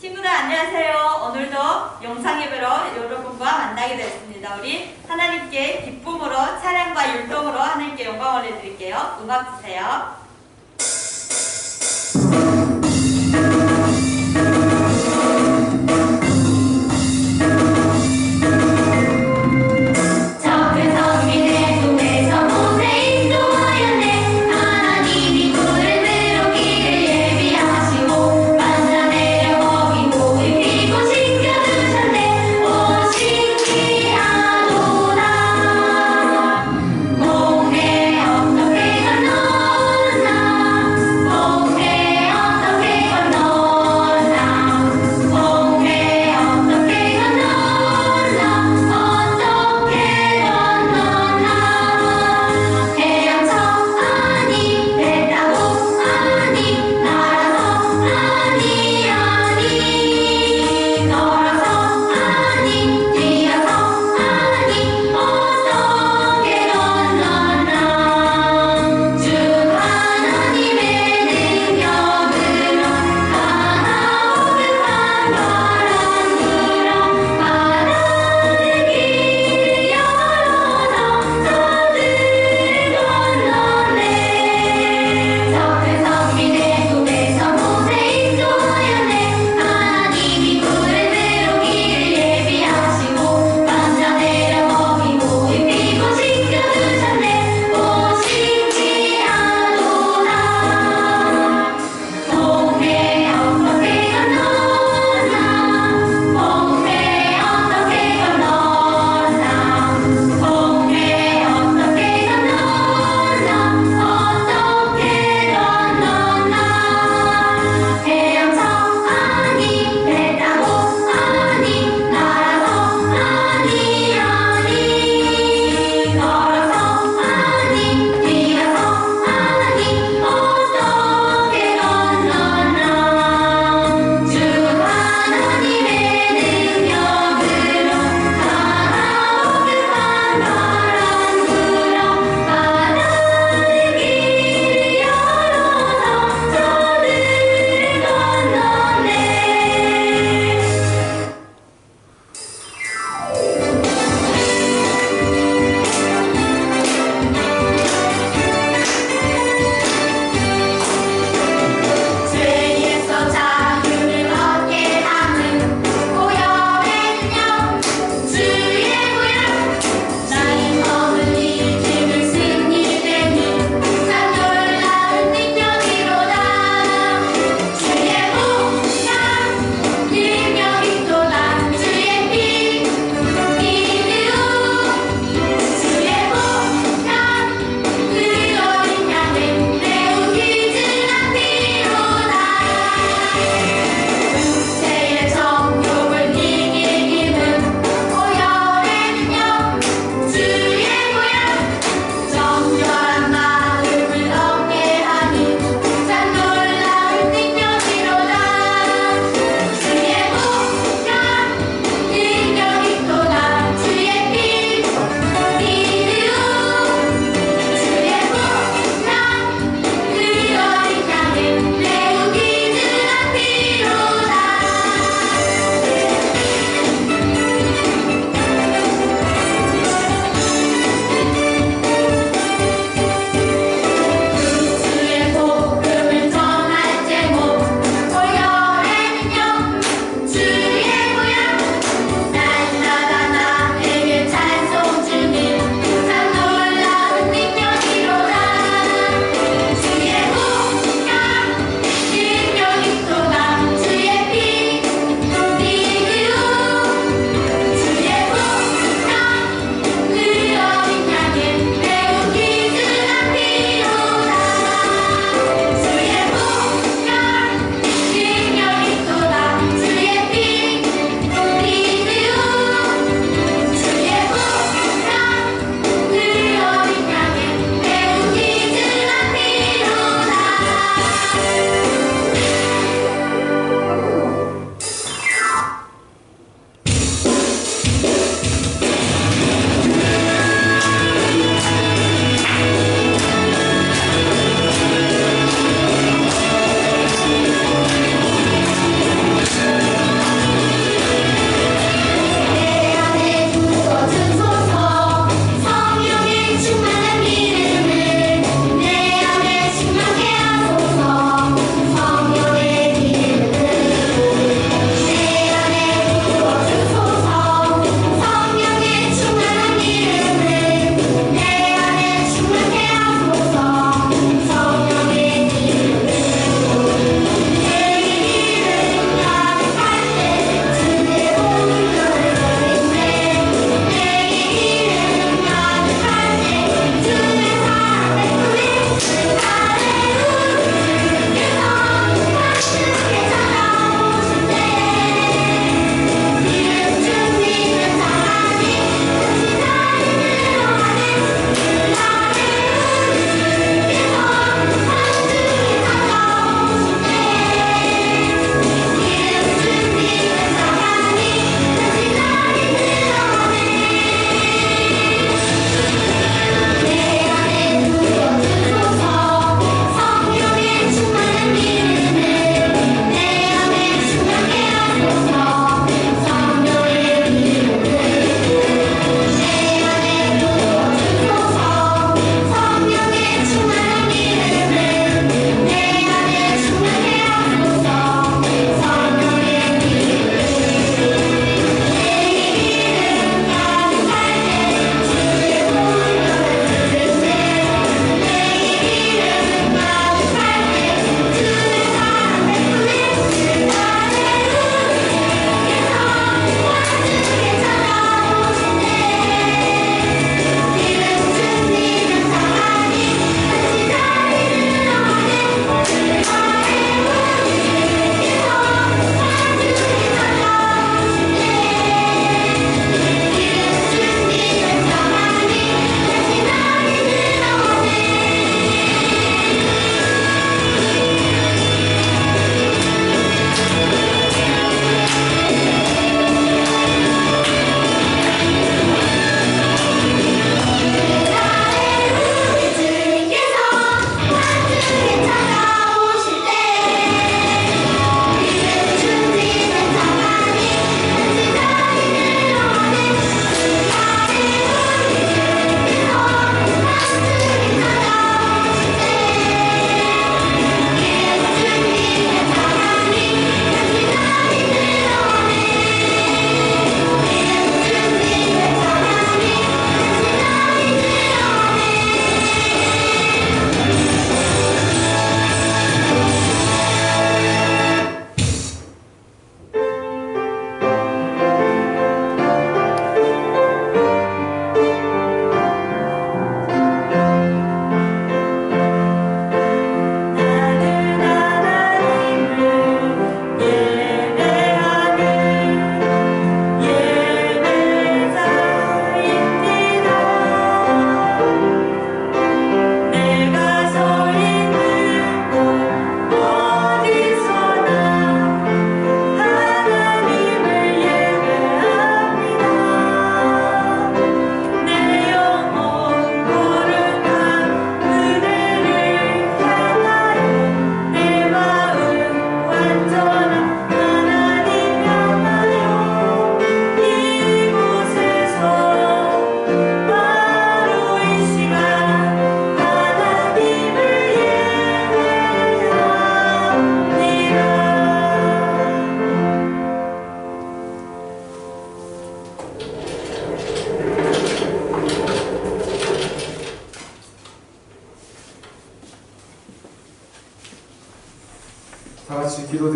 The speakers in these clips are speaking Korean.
친구들 안녕하세요. 오늘도 영상 예배로 여러분과 만나게 되었습니다. 우리 하나님께 기쁨으로 찬양과 율동으로 하나님께 영광 올려드릴게요. 음악 주세요. 공의 어떻게 건너온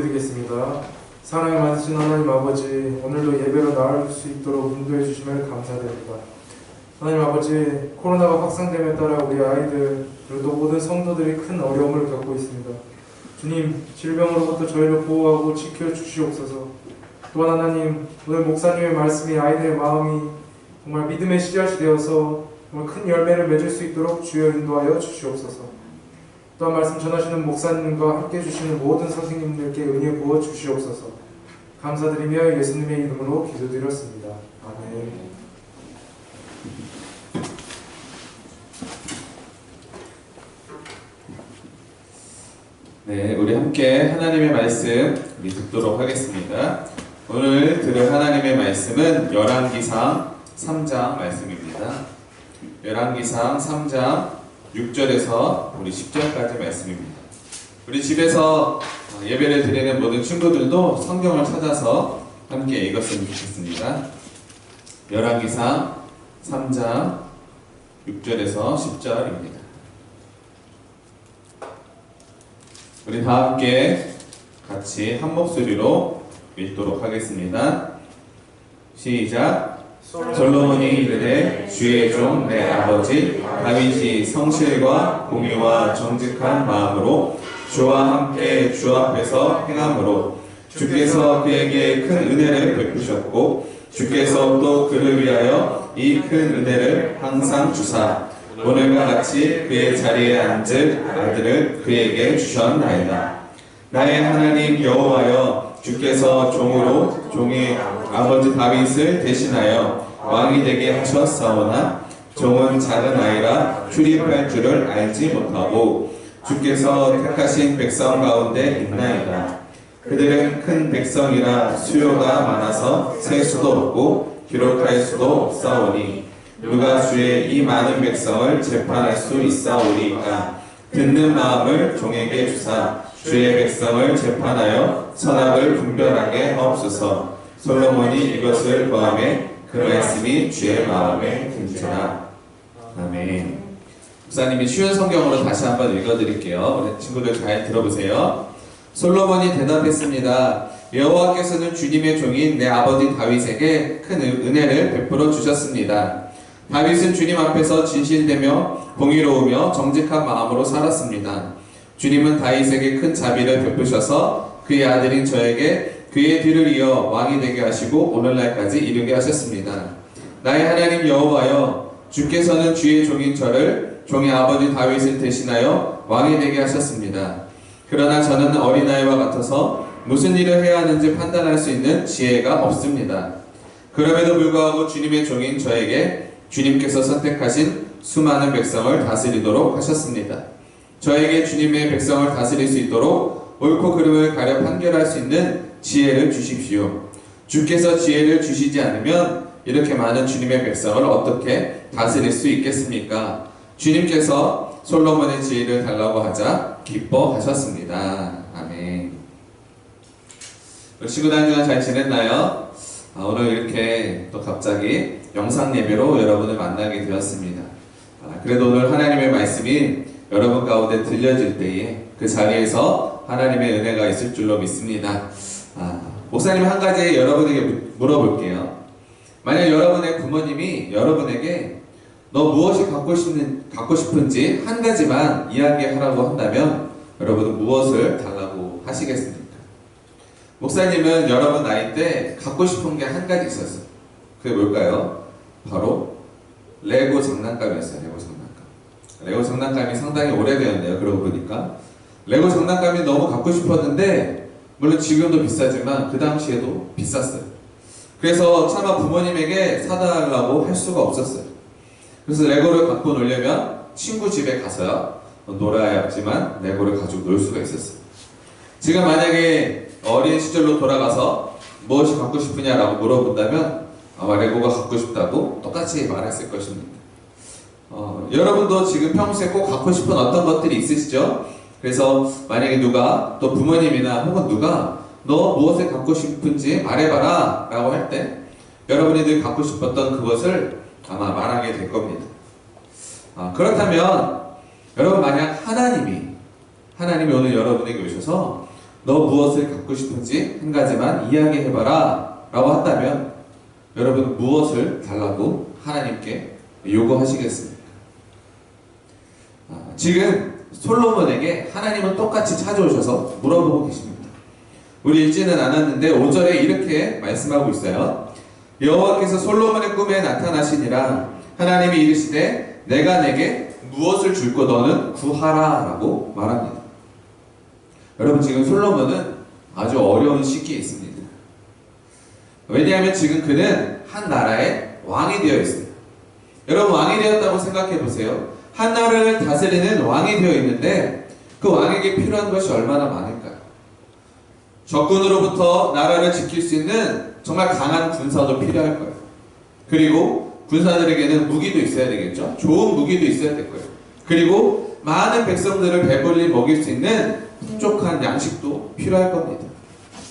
기도드리겠습니다. 사랑이 많으신 하나님 아버지, 오늘도 예배로 나올 수 있도록 인도해 주심을 감사드립니다. 하나님 아버지, 코로나가 확산됨에 따라 우리 아이들 그리고 모든 성도들이 큰 어려움을 겪고 있습니다. 주님, 질병으로부터 저희를 보호하고 지켜주시옵소서. 또한 하나님, 오늘 목사님의 말씀이 아이들의 마음이 정말 믿음의 씨앗이 되어서 정말 큰 열매를 맺을 수 있도록 주여 인도하여 주시옵소서. 또한 말씀 전하시는 목사님과 함께 해주시는 모든 선생님들께 은혜 부어 주시옵소서. 감사드리며 예수님의 이름으로 기도드렸습니다. 아멘. 네, 우리 함께 하나님의 말씀 듣도록 하겠습니다. 오늘 들을 하나님의 말씀은 열왕기상 3장 말씀입니다. 열왕기상 3장 6절에서 우리 10절까지 말씀입니다. 우리 집에서 예배를 드리는 모든 친구들도 성경을 찾아서 함께 읽었으면 좋겠습니다. 열왕기상 3장 6절에서 10절입니다. 우리 다 함께 같이 한 목소리로 읽도록 하겠습니다. 시작. 솔로몬이 이르되 주의 종 내 아버지 다윗이 성실과 공의와 정직한 마음으로 주와 함께 주 앞에서 행함으로 주께서 그에게 큰 은혜를 베푸셨고 주께서 또 그를 위하여 이 큰 은혜를 항상 주사 오늘과 같이 그의 자리에 앉을 아들을 그에게 주셨나이다. 나의 하나님 여호와여, 주께서 종으로 종의 아버지 다윗을 대신하여 왕이 되게 하셨사오나 종은 작은 아이라 출입할 줄을 알지 못하고 주께서 택하신 백성 가운데 있나이다. 그들은 큰 백성이라 수요가 많아서 셀 수도 없고 기록할 수도 없사오니 누가 주의 이 많은 백성을 재판할 수 있사오리까. 듣는 마음을 종에게 주사 주의 백성을 재판하여 선악을 분별하게 하옵소서. 솔로몬이 이것을 고하매 그 말씀이 주의 마음에 든지라. 아멘. 목사님이 쉬운 성경으로 다시 한번 읽어드릴게요. 우리 친구들 잘 들어보세요. 솔로몬이 대답했습니다. 여호와께서는 주님의 종인 내 아버지 다윗에게 큰 은혜를 베풀어 주셨습니다. 다윗은 주님 앞에서 진실되며 공의로우며 정직한 마음으로 살았습니다. 주님은 다윗에게 큰 자비를 베푸셔서 그의 아들인 저에게 그의 뒤를 이어 왕이 되게 하시고 오늘날까지 이르게 하셨습니다. 나의 하나님 여호와여, 주께서는 주의 종인 저를 종의 아버지 다윗을 대신하여 왕이 되게 하셨습니다. 그러나 저는 어린아이와 같아서 무슨 일을 해야 하는지 판단할 수 있는 지혜가 없습니다. 그럼에도 불구하고 주님의 종인 저에게 주님께서 선택하신 수많은 백성을 다스리도록 하셨습니다. 저에게 주님의 백성을 다스릴 수 있도록 옳고 그름을 가려 판결할 수 있는 지혜를 주십시오. 주께서 지혜를 주시지 않으면 이렇게 많은 주님의 백성을 어떻게 다스릴 수 있겠습니까? 주님께서 솔로몬의 지혜를 달라고 하자 기뻐하셨습니다. 아멘. 친구들 한 주간 잘 지냈나요? 오늘 이렇게 또 갑자기 영상 예배로 여러분을 만나게 되었습니다. 그래도 오늘 하나님의 말씀이 여러분 가운데 들려질 때에 그 자리에서 하나님의 은혜가 있을 줄로 믿습니다. 목사님 한 가지 여러분에게 물어볼게요. 만약 여러분의 부모님이 여러분에게 너 무엇이 갖고 싶은지 한 가지만 이야기하라고 한다면 여러분은 무엇을 달라고 하시겠습니까? 목사님은 여러분 나이 때 갖고 싶은 게 한 가지 있었어요. 그게 뭘까요? 바로 레고 장난감이었어요. 레고 장난감이 상당히 오래되었네요. 그러고 보니까 레고 장난감이 너무 갖고 싶었는데 물론 지금도 비싸지만 그 당시에도 비쌌어요. 그래서 차마 부모님에게 사달라고 할 수가 없었어요. 그래서 레고를 갖고 놀려면 친구 집에 가서야 놀아야지만 레고를 가지고 놀 수가 있었어요. 지금 만약에 어린 시절로 돌아가서 무엇이 갖고 싶으냐라고 물어본다면 아마 레고가 갖고 싶다고 똑같이 말했을 것입니다. 여러분도 지금 평소에 꼭 갖고 싶은 어떤 것들이 있으시죠? 그래서 만약에 누가 또 부모님이나 혹은 누가 너 무엇을 갖고 싶은지 말해봐라 라고 할 때 여러분이 늘 갖고 싶었던 그것을 아마 말하게 될 겁니다. 그렇다면 여러분 만약 하나님이 오늘 여러분에게 오셔서 너 무엇을 갖고 싶은지 한 가지만 이야기해봐라 라고 한다면 여러분 무엇을 달라고 하나님께 요구하시겠습니까? 지금 솔로몬에게 하나님은 똑같이 찾아오셔서 물어보고 계십니다. 우리 읽지는 않았는데 5절에 이렇게 말씀하고 있어요. 여호와께서 솔로몬의 꿈에 나타나시니라. 하나님이 이르시되 내가 내게 무엇을 줄고 너는 구하라 라고 말합니다. 여러분 지금 솔로몬은 아주 어려운 시기에 있습니다. 왜냐하면 지금 그는 한 나라의 왕이 되어 있습니다. 여러분 왕이 되었다고 생각해 보세요. 한 나라를 다스리는 왕이 되어 있는데 그 왕에게 필요한 것이 얼마나 많을까요? 적군으로부터 나라를 지킬 수 있는 정말 강한 군사도 필요할 거예요. 그리고 군사들에게는 무기도 있어야 되겠죠. 좋은 무기도 있어야 될 거예요. 그리고 많은 백성들을 배불리 먹일 수 있는 풍족한 양식도 필요할 겁니다.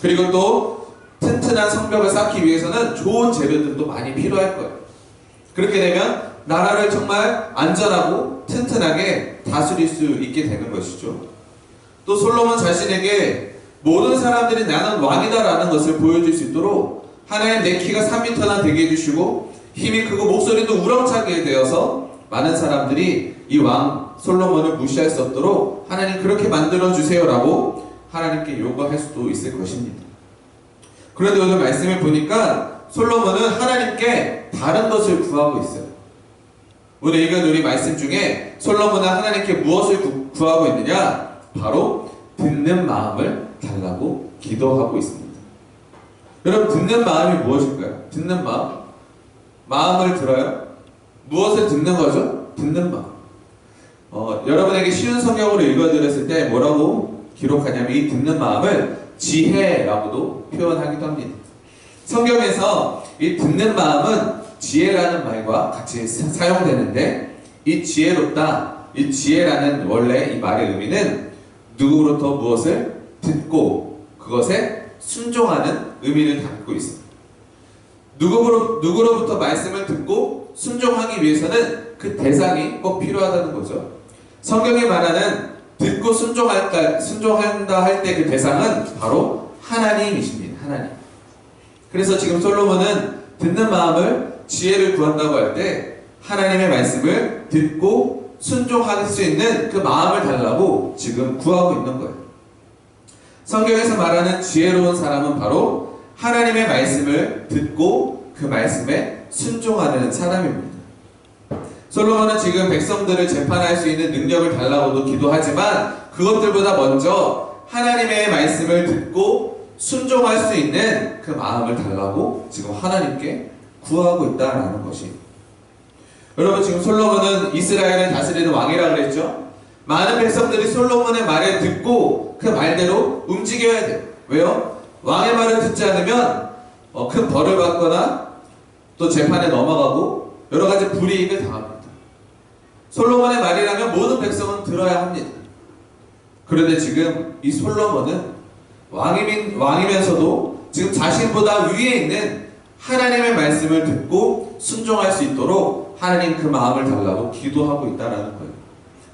그리고 또 튼튼한 성벽을 쌓기 위해서는 좋은 재료들도 많이 필요할 거예요. 그렇게 되면 나라를 정말 안전하고 튼튼하게 다스릴 수 있게 되는 것이죠. 또 솔로몬 자신에게 모든 사람들이 나는 왕이다라는 것을 보여줄 수 있도록 하나님 내 키가 3m나 되게 해주시고 힘이 크고 목소리도 우렁차게 되어서 많은 사람들이 이 왕 솔로몬을 무시할 수 없도록 하나님 그렇게 만들어주세요라고 하나님께 요구할 수도 있을 것입니다. 그런데 오늘 말씀을 보니까 솔로몬은 하나님께 다른 것을 구하고 있어요. 오늘 읽은 우리 말씀 중에 솔로몬은 하나님께 무엇을 구하고 있느냐? 바로 듣는 마음을 달라고 기도하고 있습니다. 여러분 듣는 마음이 무엇일까요? 듣는 마음? 마음을 들어요? 무엇을 듣는 거죠? 듣는 마음. 여러분에게 쉬운 성경으로 읽어드렸을 때 뭐라고 기록하냐면 이 듣는 마음을 지혜라고도 표현하기도 합니다. 성경에서 이 듣는 마음은 지혜라는 말과 같이 사용되는데 이 지혜롭다, 이 지혜라는 원래 이 말의 의미는 누구로부터 무엇을 듣고 그것에 순종하는 의미를 담고 있습니다. 누구로부터 말씀을 듣고 순종하기 위해서는 그 대상이 꼭 필요하다는 거죠. 성경이 말하는 듣고 순종한다 할 때 그 대상은 바로 하나님이십니다. 하나님. 그래서 지금 솔로몬은 듣는 마음을 지혜를 구한다고 할 때 하나님의 말씀을 듣고 순종할 수 있는 그 마음을 달라고 지금 구하고 있는 거예요. 성경에서 말하는 지혜로운 사람은 바로 하나님의 말씀을 듣고 그 말씀에 순종하는 사람입니다. 솔로몬은 지금 백성들을 재판할 수 있는 능력을 달라고도 기도하지만 그것들보다 먼저 하나님의 말씀을 듣고 순종할 수 있는 그 마음을 달라고 지금 하나님께 구하고 있다는 것이. 여러분 지금 솔로몬은 이스라엘을 다스리는 왕이라고 그랬죠? 많은 백성들이 솔로몬의 말을 듣고 그 말대로 움직여야 돼요. 왜요? 왕의 말을 듣지 않으면 큰 벌을 받거나 또 재판에 넘어가고 여러 가지 불이익을 당합니다. 솔로몬의 말이라면 모든 백성은 들어야 합니다. 그런데 지금 이 솔로몬은 왕이면서도 지금 자신보다 위에 있는 하나님의 말씀을 듣고 순종할 수 있도록 하나님 그 마음을 달라고 기도하고 있다는 거예요.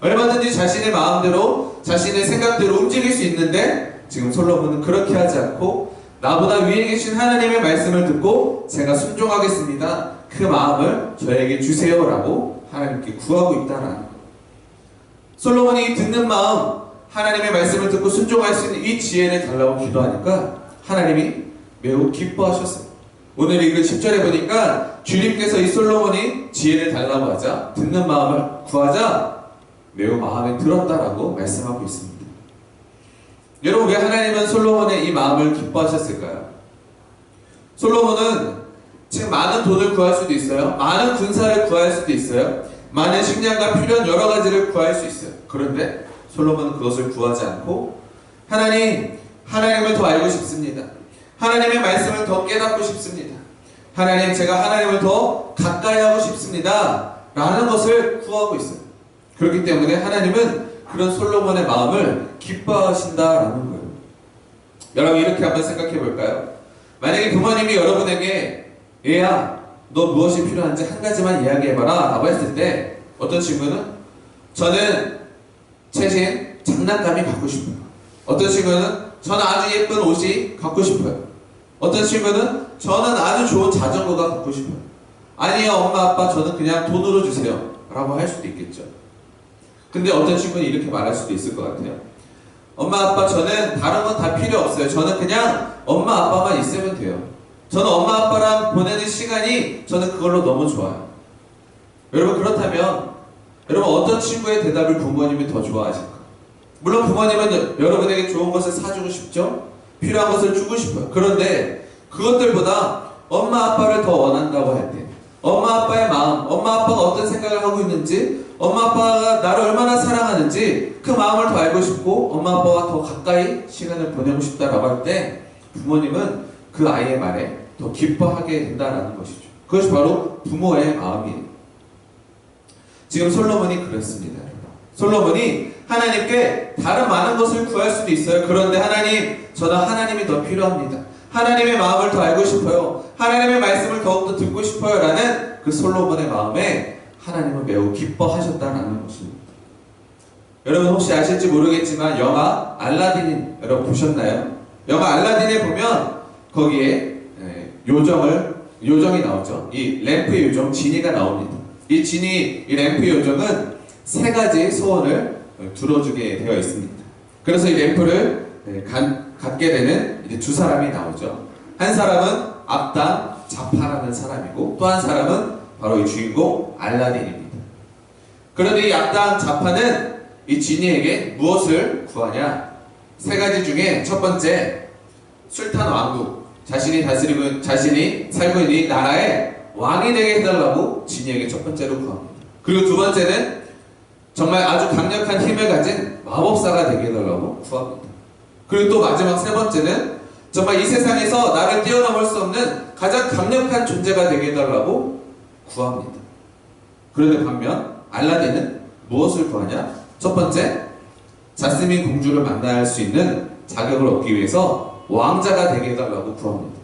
얼마든지 자신의 마음대로 자신의 생각대로 움직일 수 있는데 지금 솔로몬은 그렇게 하지 않고 나보다 위에 계신 하나님의 말씀을 듣고 제가 순종하겠습니다. 그 마음을 저에게 주세요라고 하나님께 구하고 있다는 거예요. 솔로몬이 듣는 마음, 하나님의 말씀을 듣고 순종할 수 있는 이 지혜를 달라고 기도하니까 하나님이 매우 기뻐하셨어요. 오늘 읽은 10절에 보니까 주님께서 이 솔로몬이 지혜를 달라고 하자, 듣는 마음을 구하자 매우 마음에 들었다라고 말씀하고 있습니다. 여러분 왜 하나님은 솔로몬의 이 마음을 기뻐하셨을까요? 솔로몬은 지금 많은 돈을 구할 수도 있어요. 많은 군사를 구할 수도 있어요. 많은 식량과 필요한 여러 가지를 구할 수 있어요. 그런데 솔로몬은 그것을 구하지 않고 하나님을 더 알고 싶습니다. 하나님의 말씀을 더 깨닫고 싶습니다. 하나님, 제가 하나님을 더 가까이 하고 싶습니다. 라는 것을 구하고 있어요. 그렇기 때문에 하나님은 그런 솔로몬의 마음을 기뻐하신다라는 거예요. 여러분 이렇게 한번 생각해 볼까요? 만약에 부모님이 여러분에게 얘야, 너 무엇이 필요한지 한 가지만 이야기해봐라 라고 했을 때 어떤 친구는 저는 최신 장난감이 갖고 싶어요. 어떤 친구는 저는 아주 예쁜 옷이 갖고 싶어요. 어떤 친구는 저는 아주 좋은 자전거가 갖고 싶어요. 아니요, 엄마, 아빠, 저는 그냥 돈으로 주세요. 라고 할 수도 있겠죠. 근데 어떤 친구는 이렇게 말할 수도 있을 것 같아요. 엄마, 아빠, 저는 다른 건 다 필요 없어요. 저는 그냥 엄마, 아빠만 있으면 돼요. 저는 엄마, 아빠랑 보내는 시간이 저는 그걸로 너무 좋아요. 여러분, 그렇다면 여러분 어떤 친구의 대답을 부모님이 더 좋아하실까? 물론 부모님은 여러분에게 좋은 것을 사주고 싶죠? 필요한 것을 주고 싶어요. 그런데 그것들보다 엄마, 아빠를 더 원한다고 할 때, 엄마, 아빠의 마음, 엄마, 아빠가 어떤 생각을 하고 있는지, 엄마, 아빠가 나를 얼마나 사랑하는지 그 마음을 더 알고 싶고 엄마, 아빠와 더 가까이 시간을 보내고 싶다라고 할 때 부모님은 그 아이의 말에 더 기뻐하게 된다는 것이죠. 그것이 바로 부모의 마음이에요. 지금 솔로몬이 그랬습니다. 솔로몬이 하나님께 다른 많은 것을 구할 수도 있어요. 그런데 하나님, 저는 하나님이 더 필요합니다. 하나님의 마음을 더 알고 싶어요. 하나님의 말씀을 더욱더 듣고 싶어요. 라는 그 솔로몬의 마음에 하나님은 매우 기뻐하셨다는 것입니다. 여러분 혹시 아실지 모르겠지만 영화 알라딘 여러분 보셨나요? 영화 알라딘에 보면 거기에 요정이 나오죠. 이 램프의 요정 지니가 나옵니다. 이 지니, 이 램프의 요정은 세 가지 소원을 들어주게 되어 있습니다. 그래서 이 램프를 갖게 되는 이제 두 사람이 나오죠. 한 사람은 악당 자파라는 사람이고 또 한 사람은 바로 이 주인공 알라딘입니다. 그런데 이 악당 자파는 이 지니에게 무엇을 구하냐? 세 가지 중에 첫 번째, 술탄 왕국, 자신이 살고 있는 이 나라의 왕이 되게 해달라고 지니에게 첫 번째로 구합니다. 그리고 두 번째는 정말 아주 강력한 힘을 가진 마법사가 되게 해달라고 구합니다. 그리고 또 마지막 세 번째는 정말 이 세상에서 나를 뛰어넘을 수 없는 가장 강력한 존재가 되게 해달라고 구합니다. 그런데 반면 알라딘은 무엇을 구하냐? 첫 번째, 자스민 공주를 만날 수 있는 자격을 얻기 위해서 왕자가 되게 해달라고 구합니다.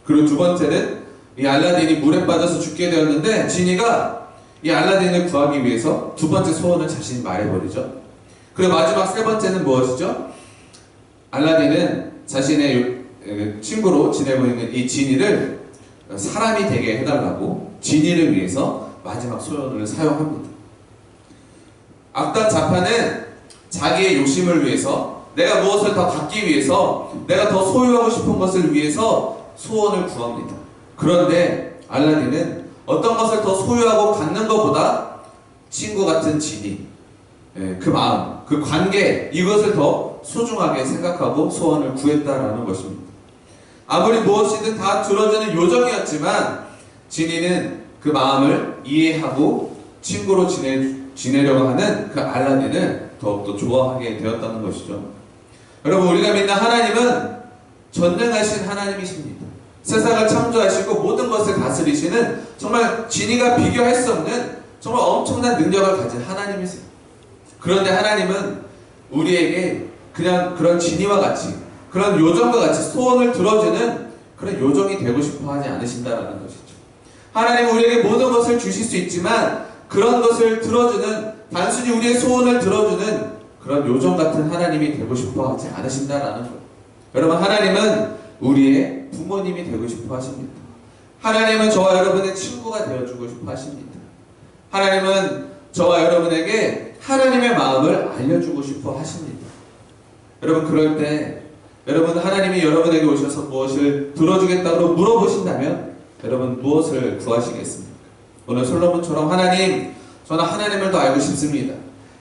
그리고 두 번째는 이 알라딘이 물에 빠져서 죽게 되었는데 지니가 이 알라딘을 구하기 위해서 두 번째 소원을 자신이 말해버리죠. 그리고 마지막 세 번째는 무엇이죠? 알라딘은 자신의 친구로 지내고 있는 이 지니를 사람이 되게 해달라고 지니를 위해서 마지막 소원을 사용합니다. 악당 자파는 자기의 욕심을 위해서, 내가 무엇을 더 갖기 위해서, 내가 더 소유하고 싶은 것을 위해서 소원을 구합니다. 그런데 알라딘은 어떤 것을 더 소유하고 갖는 것보다 친구 같은 지니, 그 마음, 그 관계, 이것을 더 소중하게 생각하고 소원을 구했다라는 것입니다. 아무리 무엇이든 다 들어주는 요정이었지만 지니는 그 마음을 이해하고 친구로 지내려고 하는 그 알라딘을 더욱더 좋아하게 되었다는 것이죠. 여러분, 우리가 믿는 하나님은 전능하신 하나님이십니다. 세상을 창조하시고 모든 것을 다스리시는 정말 지니가 비교할 수 없는 정말 엄청난 능력을 가진 하나님이세요. 그런데 하나님은 우리에게 그냥 그런 지니와 같이, 그런 요정과 같이 소원을 들어주는 그런 요정이 되고 싶어 하지 않으신다라는 것이죠. 하나님은 우리에게 모든 것을 주실 수 있지만 그런 것을 들어주는, 단순히 우리의 소원을 들어주는 그런 요정 같은 하나님이 되고 싶어 하지 않으신다라는 거예요. 여러분, 하나님은 우리의 부모님이 되고 싶어 하십니다. 하나님은 저와 여러분의 친구가 되어주고 싶어 하십니다. 하나님은 저와 여러분에게 하나님의 마음을 알려주고 싶어 하십니다. 여러분, 그럴 때 여러분, 하나님이 여러분에게 오셔서 무엇을 들어주겠다고 물어보신다면 여러분 무엇을 구하시겠습니까? 오늘 솔로몬처럼 하나님, 저는 하나님을 더 알고 싶습니다.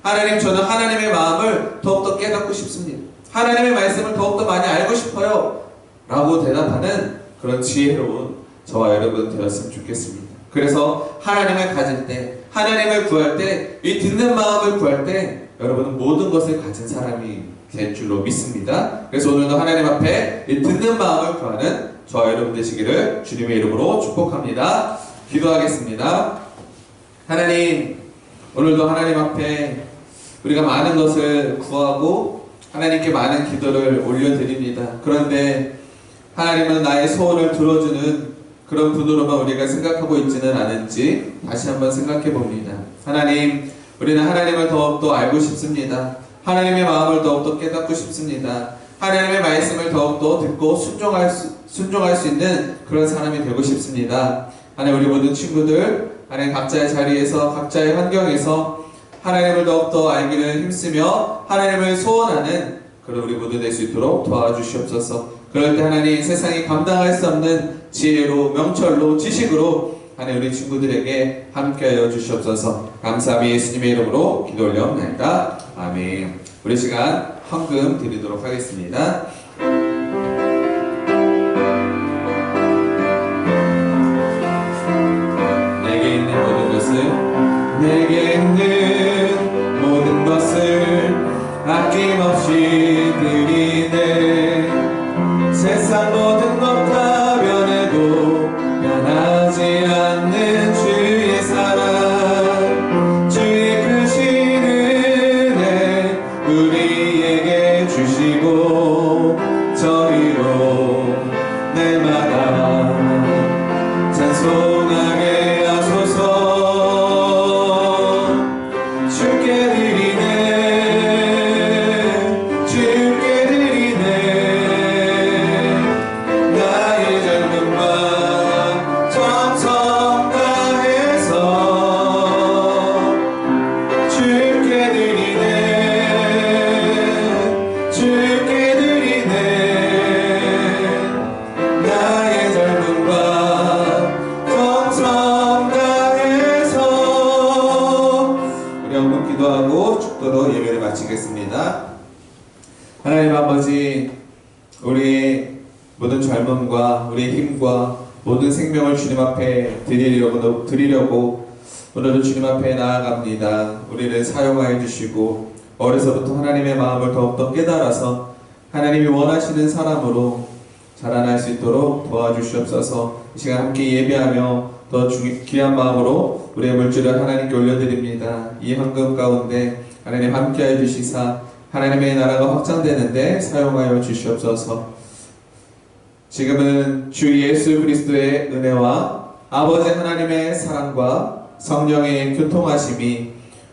하나님, 저는 하나님의 마음을 더욱더 깨닫고 싶습니다. 하나님의 말씀을 더욱더 많이 알고 싶어요 라고 대답하는 그런 지혜로운 저와 여러분 되었으면 좋겠습니다. 그래서 하나님을 가질 때, 하나님을 구할 때, 이 듣는 마음을 구할 때 여러분은 모든 것을 가진 사람이 될 줄로 믿습니다. 그래서 오늘도 하나님 앞에 이 듣는 마음을 구하는 저와 여러분 되시기를 주님의 이름으로 축복합니다. 기도하겠습니다. 하나님, 오늘도 하나님 앞에 우리가 많은 것을 구하고 하나님께 많은 기도를 올려드립니다. 그런데 하나님은 나의 소원을 들어주는 그런 분으로만 우리가 생각하고 있지는 않은지 다시 한번 생각해 봅니다. 하나님, 우리는 하나님을 더욱더 알고 싶습니다. 하나님의 마음을 더욱더 깨닫고 싶습니다. 하나님의 말씀을 더욱더 듣고 순종할 수 있는 그런 사람이 되고 싶습니다. 하나님, 우리 모든 친구들 하나님 각자의 자리에서 각자의 환경에서 하나님을 더욱더 알기를 힘쓰며 하나님을 소원하는 그런 우리 모두 될 수 있도록 도와주시옵소서. 그럴 때 하나님, 세상이 감당할 수 없는 지혜로, 명철로, 지식으로 하나님 우리 친구들에게 함께하여 주시옵소서. 감사함이 예수님의 이름으로 기도 올려옵나이다. 아멘. 우리 시간 헌금 드리도록 하겠습니다. 내게 있는 모든 것을 아낌없이 드리네. 세상 모든 것 다 변해도 변하지 않는 주의 사랑, 주의 크신 은혜 우리에게 주시고 저희로 날마다 찬송하게 하소서. 주께 드리네, 주께 드리네. 나의 젊음과 정성 다해서 주께 드리네, 주께 드리네. 나의 젊음과 정성 다해서. 우리 한번 기도하고 축도로 예배를 마치겠습니다. 하나님 아버지, 우리의 모든 젊음과 우리의 힘과 모든 생명을 주님 앞에 드리려고 오늘도 주님 앞에 나아갑니다. 우리를 사용하여 주시고 어려서부터 하나님의 마음을 더욱더 깨달아서 하나님이 원하시는 사람으로 자라날 수 있도록 도와주시옵소서. 이 시간 함께 예배하며 더 귀한 마음으로 우리의 물질을 하나님께 올려드립니다. 이 헌금 가운데 하나님 함께하여 주시사 하나님의 나라가 확장되는데 사용하여 주시옵소서. 지금은 주 예수 그리스도의 은혜와 아버지 하나님의 사랑과 성령의 교통하심이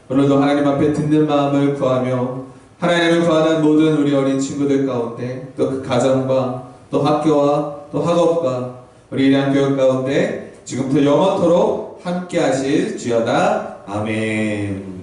오늘도 하나님 앞에 듣는 마음을 구하며 하나님을 구하는 모든 우리 어린 친구들 가운데, 또 그 가정과 또 학교와 또 학업과 우리 일양 교육 가운데 지금부터 영원토록 함께 하실 주여다. 아멘.